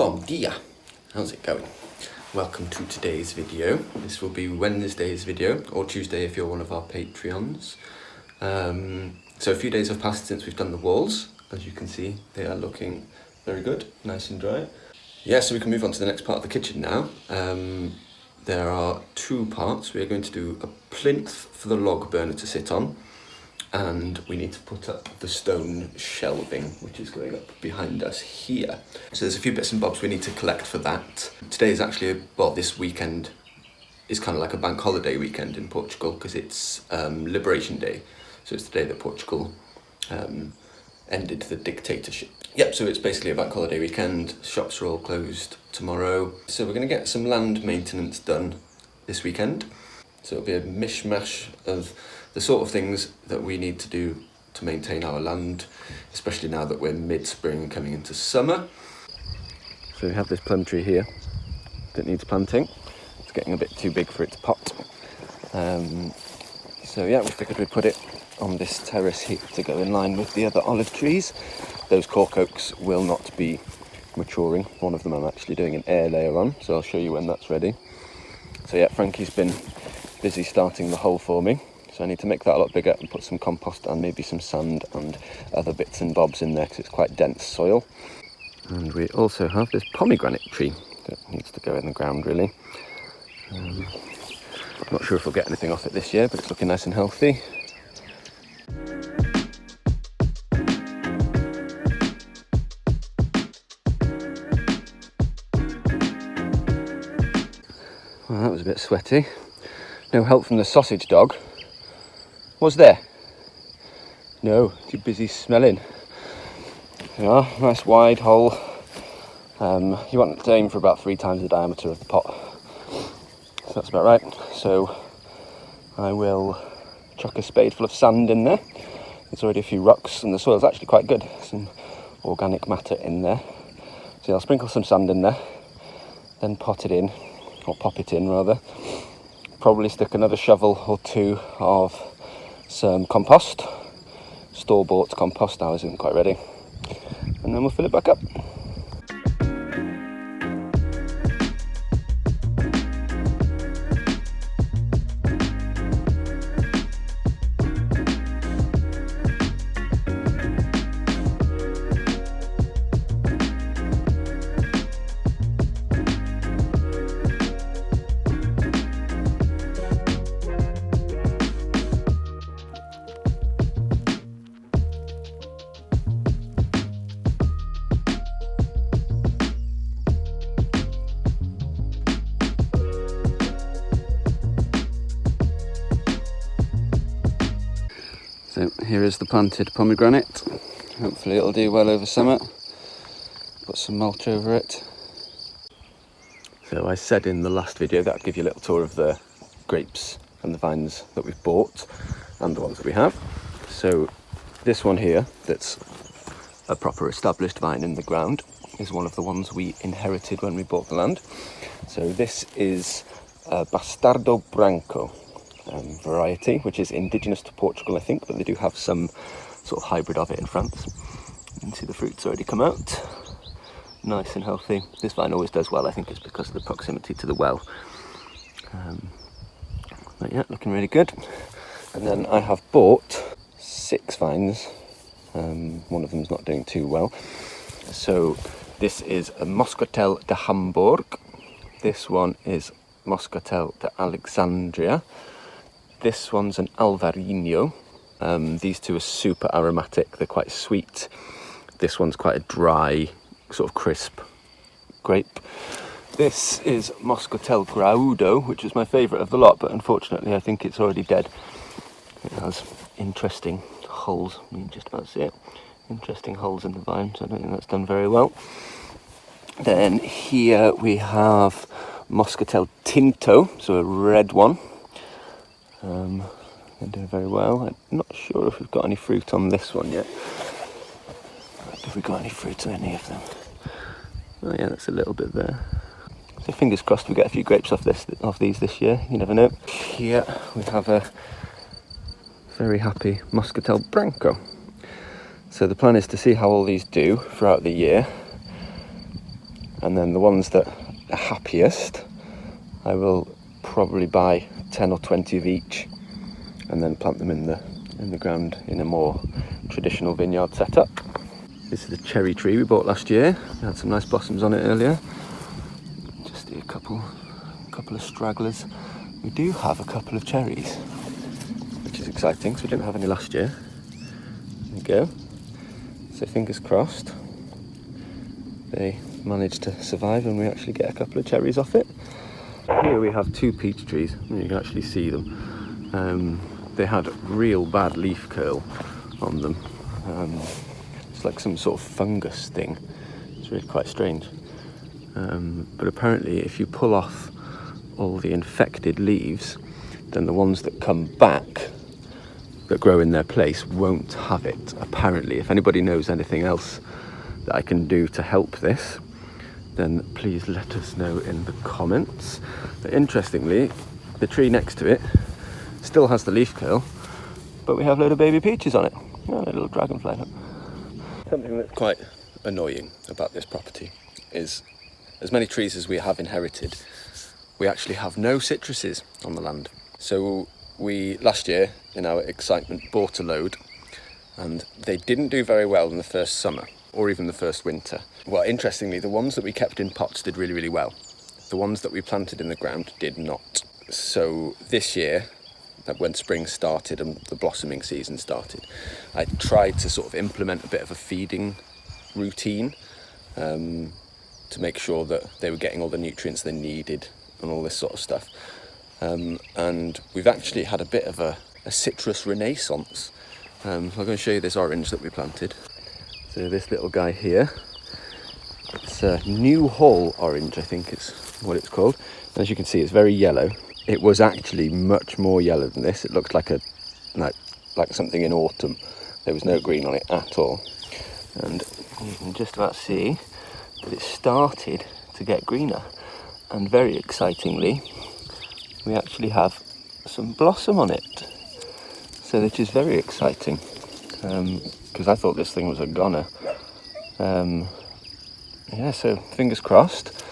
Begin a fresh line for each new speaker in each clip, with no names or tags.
Bom dia! How's it going? Welcome to today's video. This will be Wednesday's video, or Tuesday if you're one of our Patreons. So a few days have passed since we've done the walls. As you can see, they are looking very good, nice and dry. Yeah, so we can move on to the next part of the kitchen now. There are two parts. We are going to do a plinth for the log burner to sit on, and we need to put up the stone shelving, which is going up behind us here. So there's a few bits and bobs we need to collect for that. Today is actually, this weekend is kind of like a bank holiday weekend in Portugal because it's Liberation Day. So it's the day that Portugal ended the dictatorship. Yep, so it's basically a bank holiday weekend. Shops are all closed tomorrow. So we're going to get some land maintenance done this weekend. So it'll be a mishmash of the sort of things that we need to do to maintain our land, especially now that we're mid-spring coming into summer. So we have this plum tree here that needs planting. It's getting a bit too big for its pot. So yeah, we figured we'd put it on this terrace here to go in line with the other olive trees. Those cork oaks will not be maturing. One of them I'm actually doing an air layer on, so I'll show you when that's ready. So yeah, Frankie's been busy starting the hole for me. So I need to make that a lot bigger and put some compost and maybe some sand and other bits and bobs in there because it's quite dense soil. And we also have this pomegranate tree that needs to go in the ground really. Not sure if we'll get anything off it this year, but it's looking nice and healthy. Well, that was a bit sweaty. No help from the sausage dog. Was there? No, too busy smelling. Yeah, nice wide hole. You want to aim for about 3 times the diameter of the pot. So that's about right. So I will chuck a spade full of sand in there. There's already a few rocks and the soil's actually quite good. Some organic matter in there. So I'll sprinkle some sand in there, then pot it in, or pop it in rather. Probably stick another shovel or two of some compost. Store-bought compost, ours isn't quite ready. And then we'll fill it back up. So here is the planted pomegranate. Hopefully it'll do well over summer. Put some mulch over it. So I said in the last video that I'd give you a little tour of the grapes and the vines that we've bought and the ones that we have. So this one here, that's a proper established vine in the ground, is one of the ones we inherited when we bought the land. So this is a Bastardo Branco variety, which is indigenous to Portugal, I think, but they do have some sort of hybrid of it in France. You can see the fruits already come out. Nice and healthy. This vine always does well, I think it's because of the proximity to the well. But yeah, looking really good. And then I have bought 6 vines. One of them's not doing too well. So this is a Moscatel de Hamburg. This one is Moscatel de Alexandria. This one's an Alvarinho. These two are super aromatic. They're quite sweet. This one's quite a dry, sort of crisp grape. This is Moscatel Graudo, which is my favourite of the lot, but unfortunately I think it's already dead. It has interesting holes. You can just about see it. Interesting holes in the vine, so I don't think that's done very well. Then here we have Moscatel Tinto, so a red one. They're doing very well. I'm not sure if we've got any fruit on this one yet. Have we got any fruit on any of them? Oh yeah, that's a little bit there. So fingers crossed we get a few grapes off these this year. You never know. Here we have a very happy Moscatel Branco. So the plan is to see how all these do throughout the year. and then the ones that are happiest, I will probably buy 10 or 20 of each and then plant them in the ground in a more traditional vineyard setup. This is a cherry tree we bought last year. We had some nice blossoms on it earlier. Just a couple of stragglers. We do have a couple of cherries, which is exciting, so we didn't have any last year. There we go. So fingers crossed they managed to survive and we actually get a couple of cherries off it. Here we have 2 peach trees, you can actually see them. They had real bad leaf curl on them. It's like some sort of fungus thing. It's really quite strange. But apparently if you pull off all the infected leaves, then the ones that come back, that grow in their place, won't have it, apparently. If anybody knows anything else that I can do to help this, then please let us know in the comments. But interestingly, the tree next to it still has the leaf curl, but we have a load of baby peaches on it. Oh, a little dragonfly. Something that's quite annoying about this property is, as many trees as we have inherited, we actually have no citruses on the land. So we, last year, in our excitement, bought a load, and they didn't do very well in the first summer, or even the first winter. Well, interestingly, the ones that we kept in pots did really, really well. The ones that we planted in the ground did not. So this year, when spring started and the blossoming season started, I tried to sort of implement a bit of a feeding routine to make sure that they were getting all the nutrients they needed and all this sort of stuff. And we've actually had a bit of a citrus renaissance. I'm going to show you this orange that we planted. So this little guy here, it's a New Hall orange, I think it's what it's called. As you can see, it's very yellow. It was actually much more yellow than this. It looked like something in autumn. There was no green on it at all. And you can just about see that it started to get greener. And very excitingly, we actually have some blossom on it. So that is very exciting, because I thought this thing was a goner. Yeah, so fingers crossed.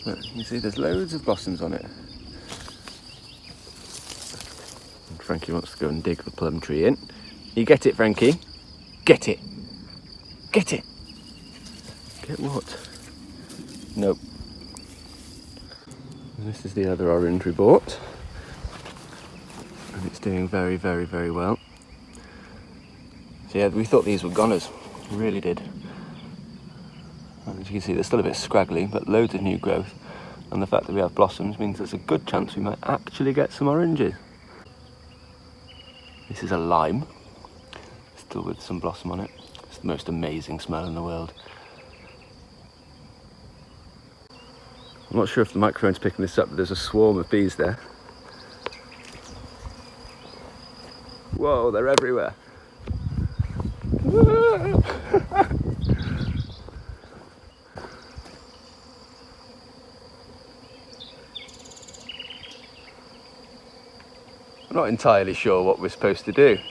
Look, you can see there's loads of blossoms on it. And Frankie wants to go and dig the plum tree in. You get it, Frankie? Get it. Get it. Get what? Nope. And this is the other orange we bought. And it's doing very, very, very well. So yeah, we thought these were goners. We really did. And as you can see, they're still a bit scraggly, but loads of new growth. And the fact that we have blossoms means there's a good chance we might actually get some oranges. This is a lime, still with some blossom on it. It's the most amazing smell in the world. I'm not sure if the microphone's picking this up, but there's a swarm of bees there. Whoa, they're everywhere. I'm not entirely sure what we're supposed to do. Do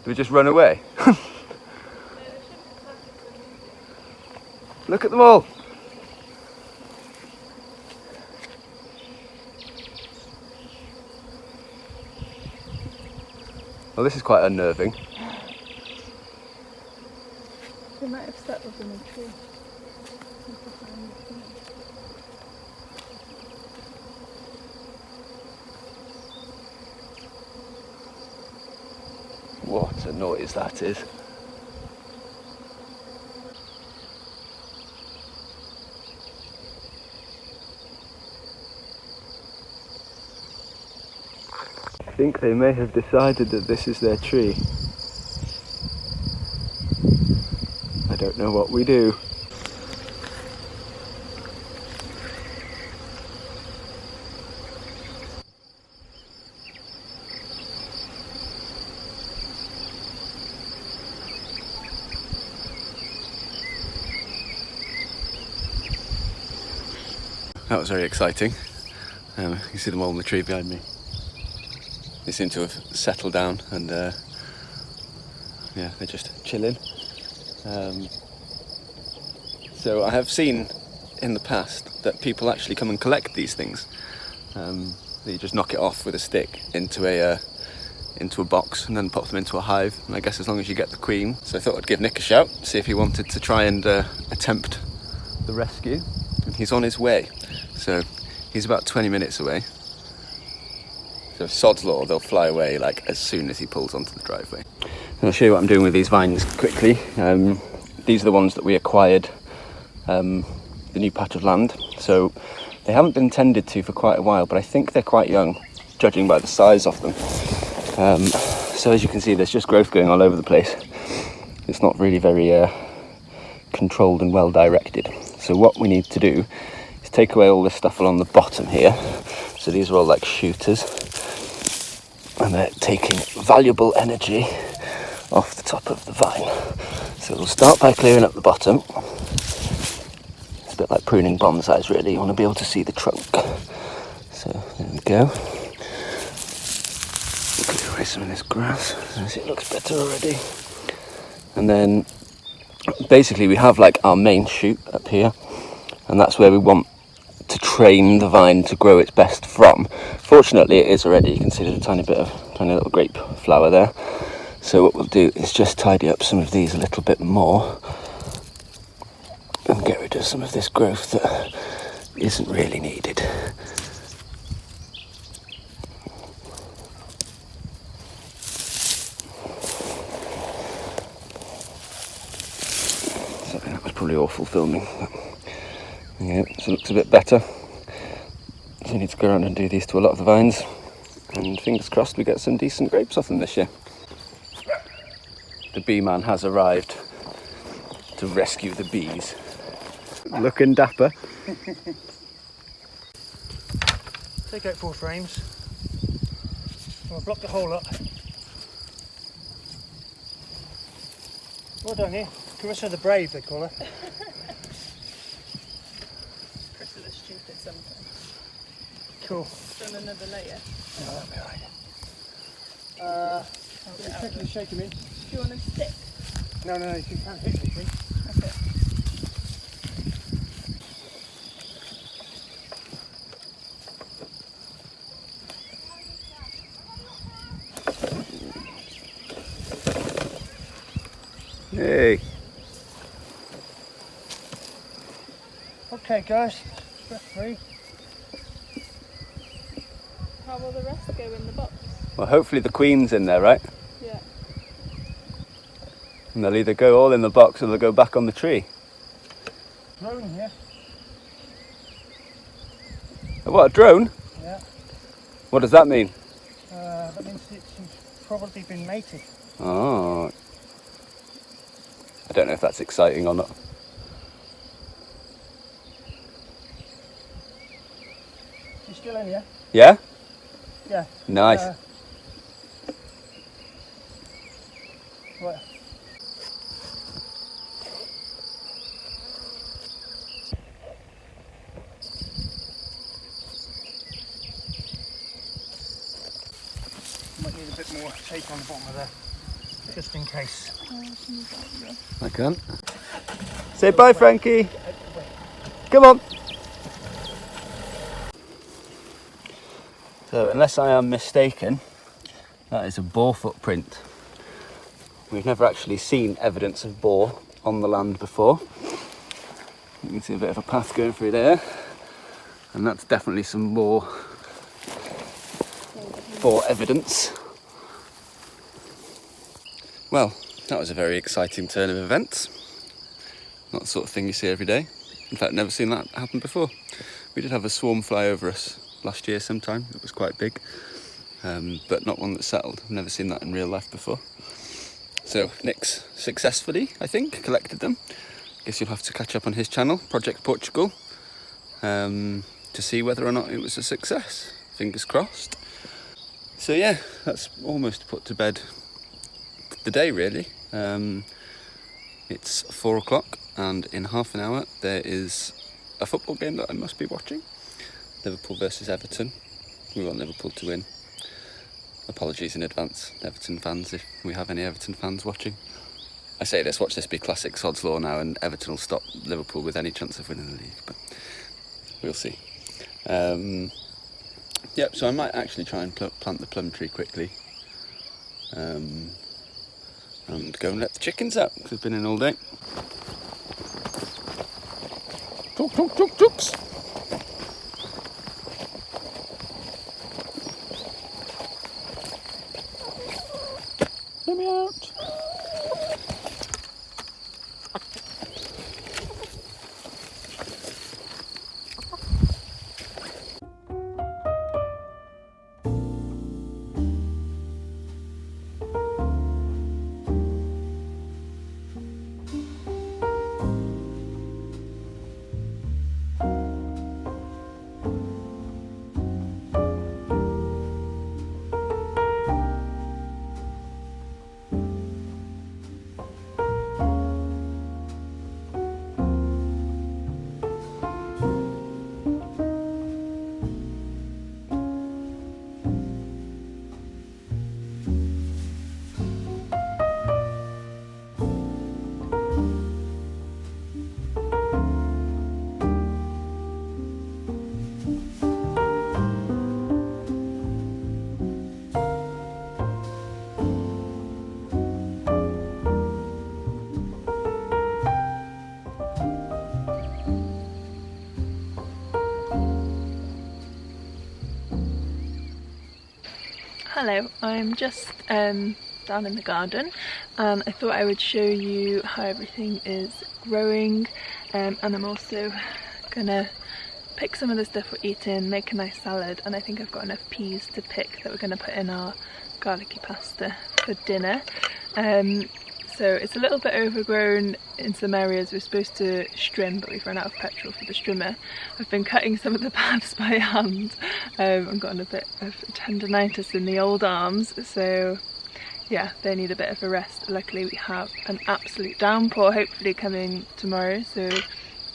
we just run away? Look at them all. Well, this is quite unnerving.
They might have settled in a tree.
What a noise that is. I think they may have decided that this is their tree. I don't know what we do. That was very exciting. You can see them all in the tree behind me. They seem to have settled down and yeah, they're just chilling. So I have seen in the past that people actually come and collect these things. They just knock it off with a stick into a box and then pop them into a hive. And I guess as long as you get the queen. So I thought I'd give Nick a shout, see if he wanted to try and attempt the rescue. And he's on his way. So he's about 20 minutes away. So sod's law, they'll fly away like as soon as he pulls onto the driveway. And I'll show you what I'm doing with these vines quickly. These are the ones that we acquired, the new patch of land. So they haven't been tended to for quite a while, but I think they're quite young, judging by the size of them. So as you can see, there's just growth going all over the place. It's not really very controlled and well directed. So what we need to do is take away all this stuff along the bottom here. So these are all like shooters, and they're taking valuable energy off the top of the vine. So we'll start by clearing up the bottom. It's a bit like pruning bonsais really, you want to be able to see the trunk. So there we go. Clear away some of this grass, as it looks better already. And then basically we have like our main shoot up here, and that's where we want to train the vine to grow its best from. Fortunately it is already, you can see there's a tiny little grape flower there. So what we'll do is just tidy up some of these a little bit more and get rid of some of this growth that isn't really needed. Sorry, that was probably awful filming. But yeah, so it looks a bit better. So we need to go around and do these to a lot of the vines, and fingers crossed we get some decent grapes off them this year. The bee man has arrived to rescue the bees. Looking dapper.
Take out 4 frames. I'll block the hole up. Well done, here. Carissa the Brave, they call her.
Carissa the Stupid sometimes.
Cool.
Done another layer.
Oh, that'll be alright. Quickly shake them in.
Do you want a stick?
No, you can't hit anything.
Okay.
Hey.
Okay, guys. Step 3.
How will the rest go in the box?
Well, hopefully the queen's in there, right?
Yeah.
And they'll either go all in the box or they'll go back on the tree.
Drone here.
What, a drone?
Yeah.
What does that mean?
That means it's probably been mated.
Oh. I don't know if that's exciting or not.
She's still in here?
Yeah?
Yeah.
Nice.
Right. Might need a bit more tape on the bottom of there, just in case.
I can't. Say bye, Frankie. Come on. So, unless I am mistaken, that is a boar footprint. We've never actually seen evidence of boar on the land before. You can see a bit of a path going through there, and that's definitely some boar evidence. Well, that was a very exciting turn of events. Not the sort of thing you see every day. In fact, never seen that happen before. We did have a swarm fly over us last year sometime. It was quite big, but not one that settled. I've never seen that in real life before. So Nick's successfully, I think, collected them. Guess you'll have to catch up on his channel, Project Portugal, to see whether or not it was a success. Fingers crossed. So yeah, that's almost put to bed the day really. It's 4 o'clock and in half an hour there is a football game that I must be watching. Liverpool versus Everton. We want Liverpool to win. Apologies in advance, Everton fans, if we have any Everton fans watching. I say this, watch this be classic sod's law now, and Everton will stop Liverpool with any chance of winning the league, but we'll see. Yep, so I might actually try and plant the plum tree quickly, and go and let the chickens out, because they've been in all day. Chooks. Let me out.
Hello, I'm just down in the garden, and I thought I would show you how everything is growing, and I'm also gonna pick some of the stuff we're eating, make a nice salad, and I think I've got enough peas to pick that we're gonna put in our garlicky pasta for dinner. So it's a little bit overgrown in some areas. We're supposed to strim, but we've run out of petrol for the strimmer. I've been cutting some of the paths by hand. I've gotten a bit of tendinitis in the old arms, so yeah, they need a bit of a rest. Luckily we have an absolute downpour hopefully coming tomorrow, so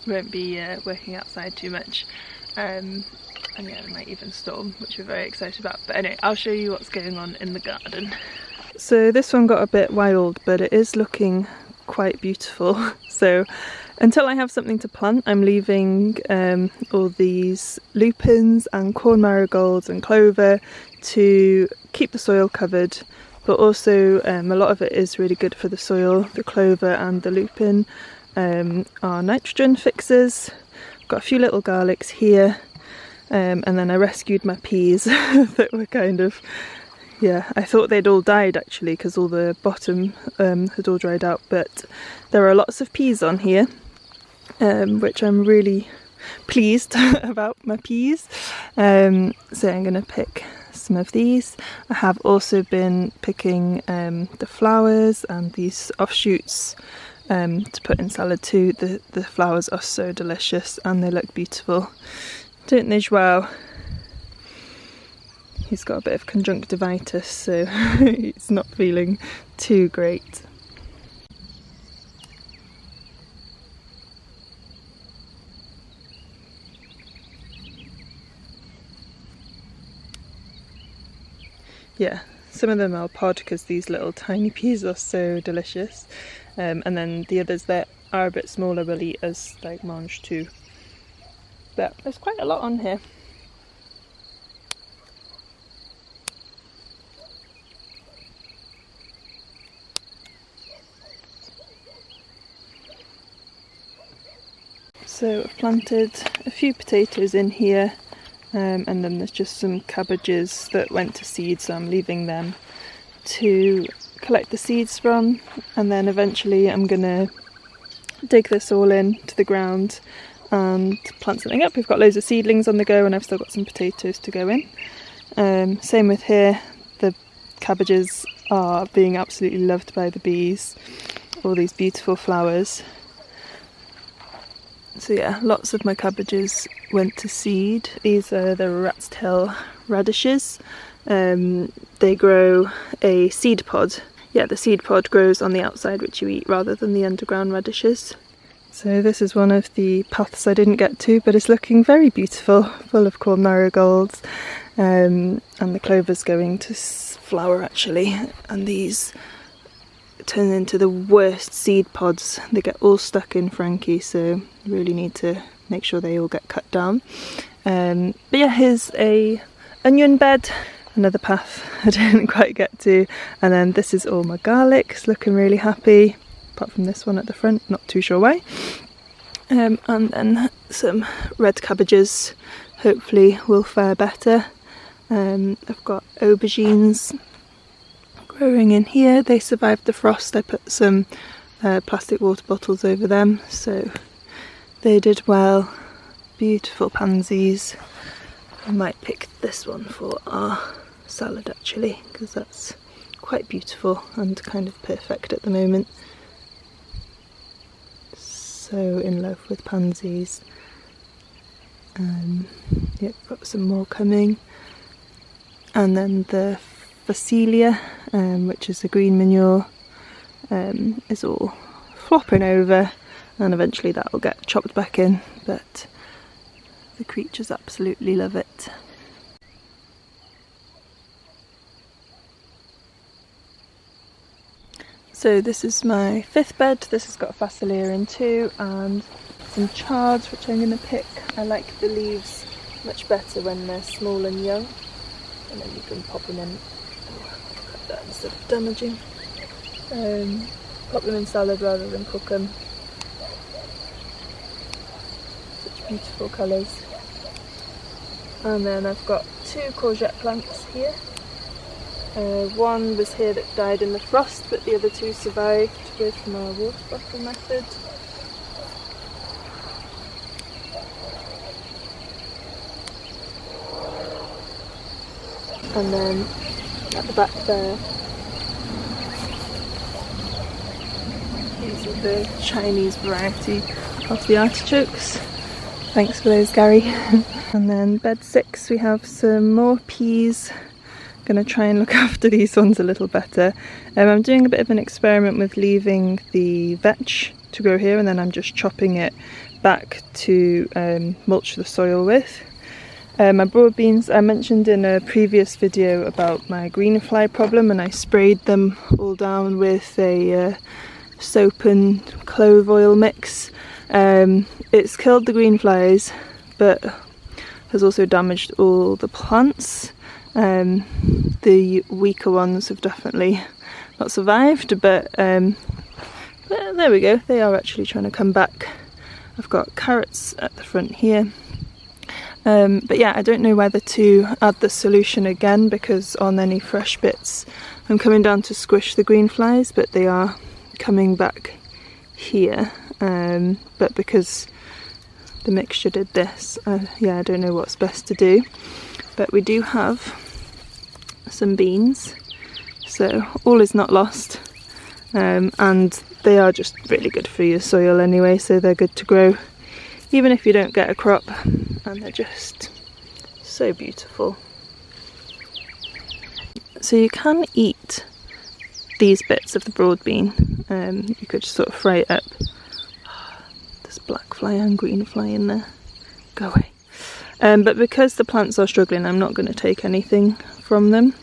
we won't be working outside too much. And yeah, it might even storm, which we're very excited about. But anyway, I'll show you what's going on in the garden. So this one got a bit wild, but it is looking quite beautiful. So until I have something to plant, I'm leaving all these lupins and corn marigolds and clover to keep the soil covered, but also a lot of it is really good for the soil. The clover and the lupin are nitrogen fixers. I've got a few little garlics here, and then I rescued my peas that were kind of, yeah, I thought they'd all died actually because all the bottom had all dried out, but there are lots of peas on here, which I'm really pleased about my peas. So I'm going to pick some of these. I have also been picking the flowers and these offshoots to put in salad too. The flowers are so delicious and they look beautiful, don't they, Joao? He's got a bit of conjunctivitis, so he's not feeling too great. Yeah, some of them are pod because these little tiny peas are so delicious, and then the others that are a bit smaller we'll eat as like mange too. But there's quite a lot on here. So I've planted a few potatoes in here, and then there's just some cabbages that went to seed, so I'm leaving them to collect the seeds from, and then eventually I'm gonna dig this all in to the ground and plant something up. We've got loads of seedlings on the go and I've still got some potatoes to go in. Same with here, the cabbages are being absolutely loved by the bees, all these beautiful flowers. So yeah, lots of my cabbages went to seed. These are the rat's tail radishes. They grow a seed pod. Yeah, the seed pod grows on the outside, which you eat, rather than the underground radishes. So this is one of the paths I didn't get to, but it's looking very beautiful, full of corn marigolds. And the clover's going to flower actually. And these turn into the worst seed pods. They get all stuck in Frankie, so really need to make sure they all get cut down. But yeah, here's a onion bed, another path I didn't quite get to, and then this is all my garlic. It's looking really happy, apart from this one at the front, not too sure why. And then some red cabbages, hopefully will fare better. I've got aubergines growing in here. They survived the frost. I put some plastic water bottles over them, so they did well. Beautiful pansies. I might pick this one for our salad actually, because that's quite beautiful and kind of perfect at the moment. So in love with pansies. Yep, got some more coming. And then the Phacelia, which is the green manure, is all flopping over, and eventually that will get chopped back in, but the creatures absolutely love it. So this is my 5th bed. This has got a Phacelia in too, and some chores which I'm going to pick. I like the leaves much better when they're small and young, and then you can pop them in. Cut that instead of damaging. Pop them in salad rather than cook them. Such beautiful colours. And then I've got 2 courgette plants here. One was here that died in the frost, but the other 2 survived with my water bottle method. And then at the back there, these are the Chinese variety of the artichokes. Thanks for those, Gary. And then bed 6, we have some more peas. Going to try and look after these ones a little better. I'm doing a bit of an experiment with leaving the vetch to grow here, and then I'm just chopping it back to mulch the soil with. My broad beans, I mentioned in a previous video about my green fly problem, and I sprayed them all down with a soap and clove oil mix. It's killed the green flies, but has also damaged all the plants. The weaker ones have definitely not survived, but there we go, they are actually trying to come back. I've got carrots at the front here. But yeah, I don't know whether to add the solution again, because on any fresh bits I'm coming down to squish the green flies, but they are coming back here. But because the mixture did this, yeah, I don't know what's best to do. But we do have some beans, so all is not lost. And they are just really good for your soil anyway, so they're good to grow even if you don't get a crop, and they're just so beautiful. So you can eat these bits of the broad bean. You could just sort of fry it up. There's black fly and green fly in there. Go away. But because the plants are struggling, I'm not going to take anything from them.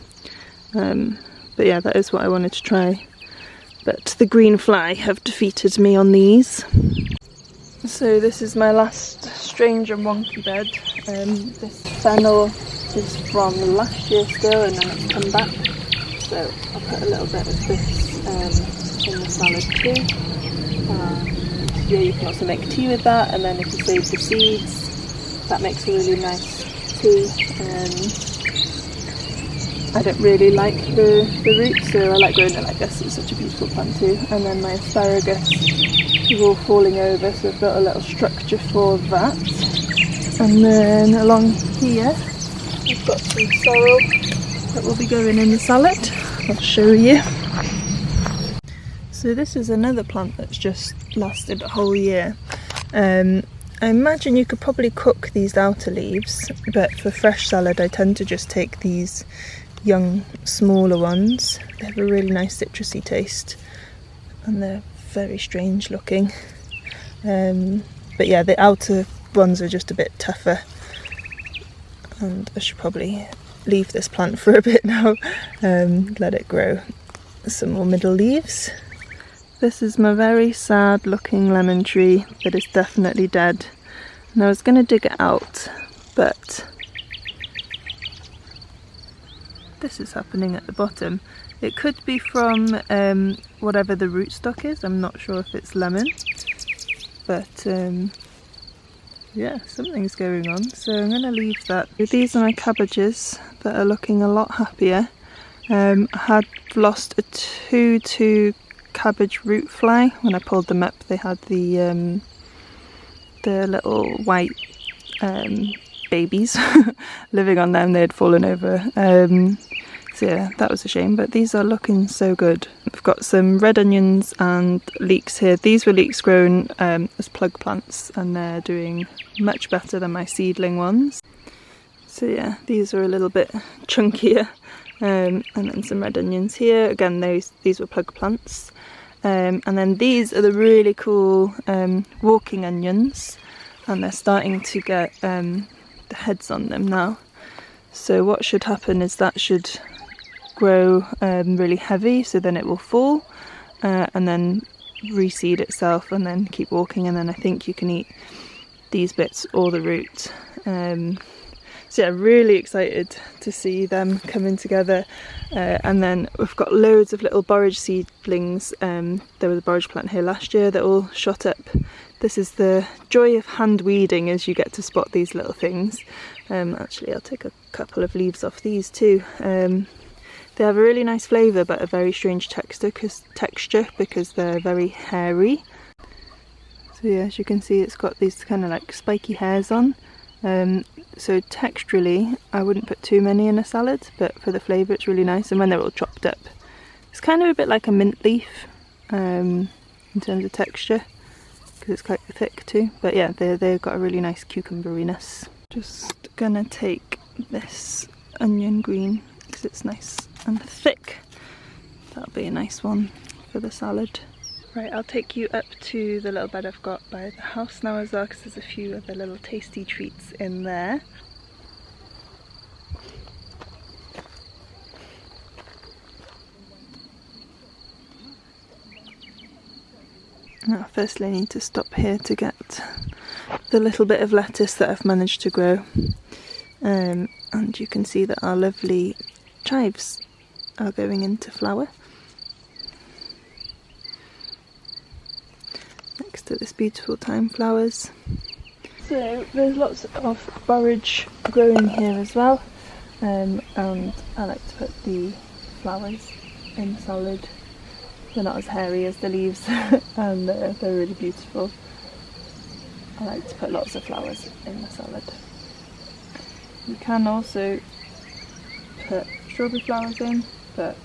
But yeah, that is what I wanted to try. But the green fly have defeated me on these. So this is my last strange and wonky bed. This fennel is from last year still, and then it's come back. So I'll put a little bit of this in the salad too. Yeah, you can also make tea with that, and then if you save the seeds, that makes a really nice tea. I don't really like the roots, so I like growing it like this. It's such a beautiful plant too. And then my asparagus is all falling over, so I've got a little structure for that. And then along here I've got some sorrel that will be going in the salad. I'll show you. So this is another plant that's just lasted a whole year. I imagine you could probably cook these outer leaves, but for fresh salad I tend to just take these young, smaller ones. They have a really nice citrusy taste, and they're very strange looking. But yeah, the outer ones are just a bit tougher, and I should probably leave this plant for a bit now, let it grow. some more middle leaves. This is my very sad looking lemon tree that is definitely dead. And I was going to dig it out, but this is happening at the bottom. It could be from whatever the rootstock is. I'm not sure if it's lemon, but yeah, something's going on. So I'm going to leave that. These are my cabbages that are looking a lot happier. I had lost a 2 cabbage root fly. When I pulled them up, they had the little white babies living on them. They had fallen over. So yeah, that was a shame, but these are looking so good. I've got some red onions and leeks here. These were leeks grown as plug plants, and they're doing much better than my seedling ones. So yeah, these are a little bit chunkier. And then some red onions here. Again, these were plug plants. And then these are the really cool walking onions, and they're starting to get the heads on them now. So what should happen is that should grow really heavy, so then it will fall and then reseed itself and then keep walking, and then I think you can eat these bits or the root. So yeah, really excited to see them coming together. And then we've got loads of little borage seedlings. There was a borage plant here last year that all shot up. This is the joy of hand weeding, as you get to spot these little things. Actually, I'll take a couple of leaves off these too. They have a really nice flavour, but a very strange texture because they're very hairy. So yeah, as you can see, it's got these kind of like spiky hairs on. So texturally, I wouldn't put too many in a salad, but for the flavour it's really nice. And when they're all chopped up, it's kind of a bit like a mint leaf in terms of texture, because it's quite thick too. But yeah, they've got a really nice cucumberiness. Just gonna take this onion green because it's nice and thick. That'll be a nice one for the salad. Right, I'll take you up to the little bed I've got by the house now as well, because there's a few other little tasty treats in there. Now, firstly I need to stop here to get the little bit of lettuce that I've managed to grow. And you can see that our lovely chives are going into flower. Next to this beautiful thyme flowers. So there's lots of borage growing here as well, and I like to put the flowers in salad. They're not as hairy as the leaves and they're really beautiful. I like to put lots of flowers in the salad. You can also put strawberry flowers in, but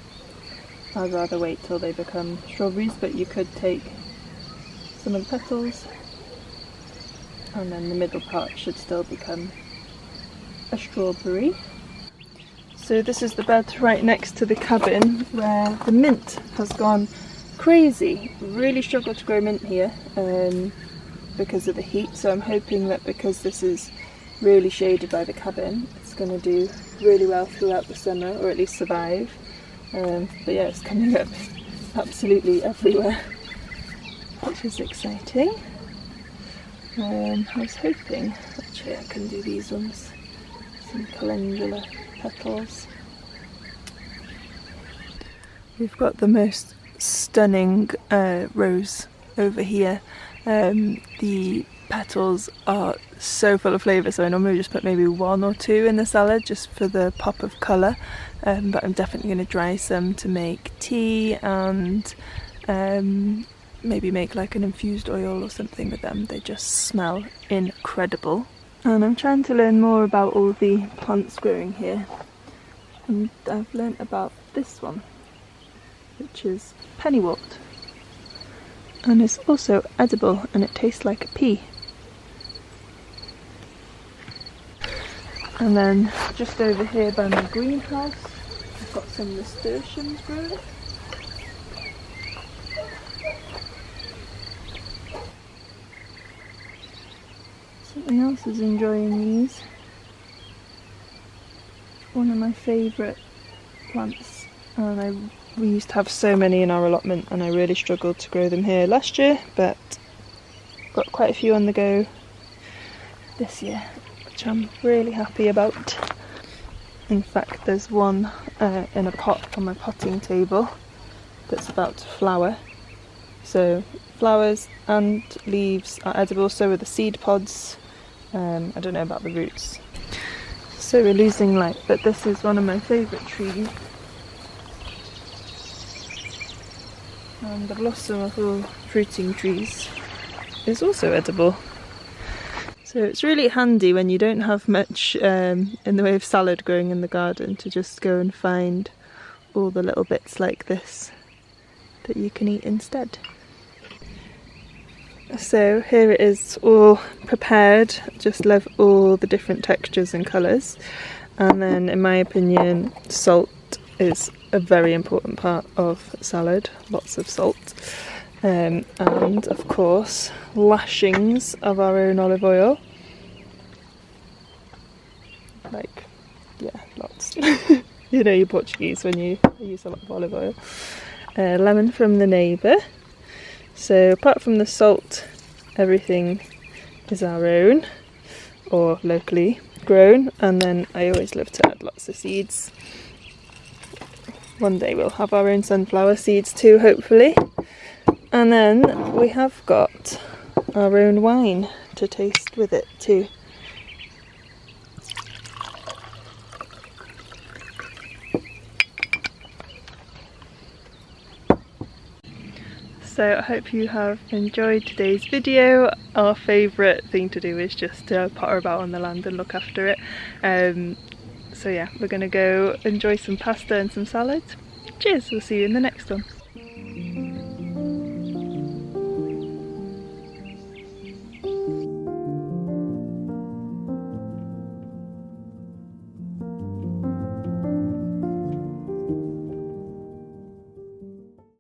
I'd rather wait till they become strawberries. But you could take some of the petals, and then the middle part should still become a strawberry. So this is the bed right next to the cabin where the mint has gone crazy. Really struggle to grow mint here because of the heat, so I'm hoping that because this is really shaded by the cabin, it's going to do really well throughout the summer, or at least survive. But yeah, it's coming up absolutely everywhere, which is exciting. I was hoping, actually I can do these ones, some calendula petals. We've got the most stunning rose over here. The petals are so full of flavour, so I normally just put maybe 1 or 2 in the salad just for the pop of colour, but I'm definitely going to dry some to make tea and maybe make like an infused oil or something with them. They just smell incredible. And I'm trying to learn more about all the plants growing here, and I've learnt about this one, which is pennywort, and it's also edible and it tastes like a pea. And then just over here by my greenhouse I've got some nasturtiums growing. Something else is enjoying these. One of my favourite plants, and I We used to have so many in our allotment and I really struggled to grow them here last year, but got quite a few on the go this year, which I'm really happy about. In fact, there's one in a pot on my potting table that's about to flower. So flowers and leaves are edible, so are the seed pods. I don't know about the roots. So we're losing light, but this is one of my favourite trees. And the blossom of all fruiting trees is also edible. So it's really handy when you don't have much in the way of salad growing in the garden to just go and find all the little bits like this that you can eat instead. So here it is all prepared, just love all the different textures and colours. And then in my opinion, salt is a very important part of salad, lots of salt. And of course, lashings of our own olive oil. Like, yeah, lots. You know you're Portuguese when you use a lot of olive oil. Lemon from the neighbour. So apart from the salt, everything is our own or locally grown, and then I always love to add lots of seeds. One day we'll have our own sunflower seeds too, hopefully. And then we have got our own wine to taste with it too. So I hope you have enjoyed today's video. Our favourite thing to do is just to potter about on the land and look after it. So yeah, we're going to go enjoy some pasta and some salad. Cheers, we'll see you in the next one.